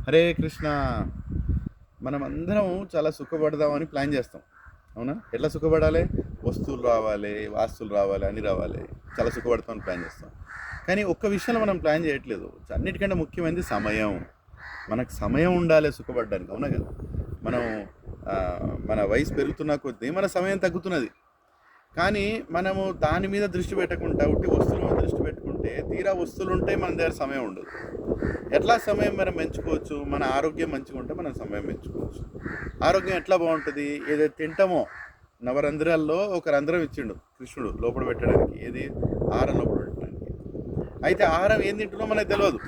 హరే కృష్ణ. మనం అందరం చాలా సుఖపడదామని ప్లాన్ చేస్తాం, అవునా? ఎట్లా సుఖపడాలి? వస్తువులు రావాలి, వాస్తులు రావాలి, అన్నీ రావాలి, చాలా సుఖపడతామని ప్లాన్ చేస్తాం. కానీ ఒక్క విషయంలో మనం ప్లాన్ చేయట్లేదు. అన్నిటికంటే ముఖ్యమైనది సమయం. మనకు సమయం ఉండాలి సుఖపడడానికి, అవునా కదా? మనం ఆ, మన వయసు పెరుగుతున్న కొద్దీ మన సమయం తగ్గుతున్నది. కానీ మనము దాని మీద దృష్టి పెట్టకుండా ఉట్టి వస్తువుల మీద దృష్టి పెట్టుకుంటే తీరా వస్తువులు ఉంటే మన దగ్గర సమయం ఉండదు. ఎట్లా సమయం మనం పెంచుకోవచ్చు? మన ఆరోగ్యం మంచిగా ఉంటే మనం సమయం పెంచుకోవచ్చు. ఆరోగ్యం ఎట్లా బాగుంటుంది? ఏదైతే తింటామో, నవరంధ్రాల్లో ఒక రంధ్రం ఇచ్చిండు కృష్ణుడు లోపల పెట్టడానికి, ఏది ఆహారం లోపల పెట్టడానికి. అయితే ఆహారం ఏం తింటున్నో మనకు తెలియదు.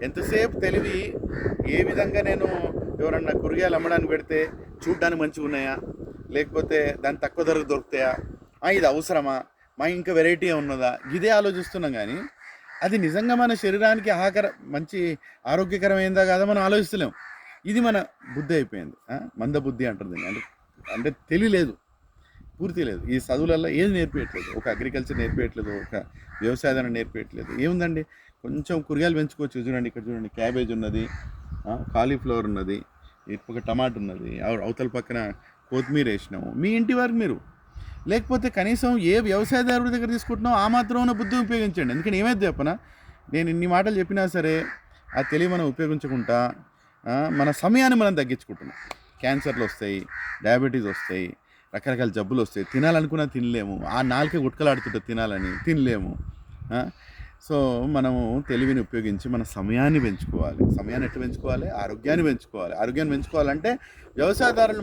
ఎంతసేపు తెలివి ఏ విధంగా నేను ఎవరన్నా కూరగాయలు అమ్మడానికి పెడితే చూడ్డానికి మంచిగా ఉన్నాయా, లేకపోతే దాని తక్కువ ధరకు దొరుకుతాయా, ఇది అవసరమా, ఇంకా వెరైటీ ఉన్నదా, ఇదే ఆలోచిస్తున్నాం. కానీ అది నిజంగా మన శరీరానికి మంచి ఆరోగ్యకరమైందా కాదా మనం ఆలోచిస్తలేం. ఇది మన బుద్ధి అయిపోయింది. మంద బుద్ధి అంటారు దీన్ని. అంటే తెలియలేదు, పూర్తి లేదు. ఈ చదువులలో ఏది నేర్పించట్లేదు. ఒక అగ్రికల్చర్ నేర్పించట్లేదు, ఒక వ్యవసాయాన్ని నేర్పించట్లేదు. ఏముందండి, కొంచెం కూరగాయలు పెంచుకోవచ్చు. చూడండి, ఇక్కడ చూడండి, క్యాబేజ్ ఉన్నది, కాలీఫ్లవర్ ఉన్నది, ఇటుపక్క టమాటా ఉన్నది, అవతల పక్కన కొత్తిమీర వేసినాము. మీ ఇంటి వరకు మీరు, లేకపోతే కనీసం ఏ వ్యవసాయదారుడి దగ్గర తీసుకుంటున్నావు ఆ మాత్రం బుద్ధి ఉపయోగించండి. ఎందుకంటే ఏమైతే చెప్పనా, నేను ఇన్ని మాటలు చెప్పినా సరే ఆ తెలివి మనం ఉపయోగించకుండా మన సమయాన్ని మనం తగ్గించుకుంటున్నాం. క్యాన్సర్లు వస్తాయి, డయాబెటీస్ వస్తాయి, రకరకాల జబ్బులు వస్తాయి. తినాలనుకున్నా తినలేము. ఆ నాలుకే గుట్కలాడుతుంటే తినాలని తినలేము. సో మనము తెలివిని ఉపయోగించి మన సమయాన్ని పెంచుకోవాలి. సమయాన్ని ఎట్లా పెంచుకోవాలి? ఆరోగ్యాన్ని పెంచుకోవాలి. ఆరోగ్యాన్ని పెంచుకోవాలంటే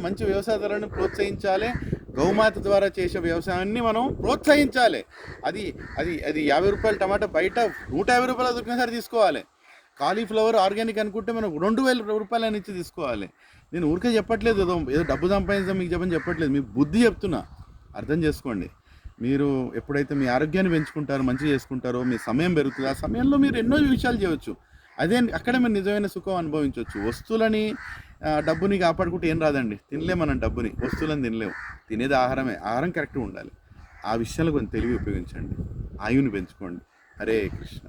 మంచి వ్యవసాయదారులను ప్రోత్సహించాలి. గౌమాత ద్వారా చేసే వ్యవసాయాన్ని మనం ప్రోత్సహించాలి. అది అది అది 50 రూపాయల టమాటా బయట 150 రూపాయలు దొరికిన సరే తీసుకోవాలి. కాలీఫ్లవర్ ఆర్గానిక్ అనుకుంటే మనం 2000 రూపాయలని ఇచ్చి తీసుకోవాలి. నేను ఊరికే చెప్పట్లేదు, ఏదో డబ్బు సంపాదించాం మీకు చెప్పట్లేదు, మీ బుద్ధి చెప్తున్నా. అర్థం చేసుకోండి. మీరు ఎప్పుడైతే మీ ఆరోగ్యాన్ని పెంచుకుంటారో, మంచి చేసుకుంటారో, మీ సమయం పెరుగుతుంది. ఆ సమయంలో మీరు ఎన్నో విషయాలు చేయవచ్చు. అక్కడే మీరు నిజమైన సుఖం అనుభవించవచ్చు. వస్తువులని డబ్బుని కాపాడుకుంటే ఏం రాదండి. తినలేము మనం డబ్బుని, వస్తువులను తినలేము. తినేది ఆహారమే. ఆహారం కరెక్ట్గా ఉండాలి. ఆ విషయాలు కొంచెం తెలివి ఉపయోగించండి. ఆయువుని పెంచుకోండి. హరే కృష్ణ.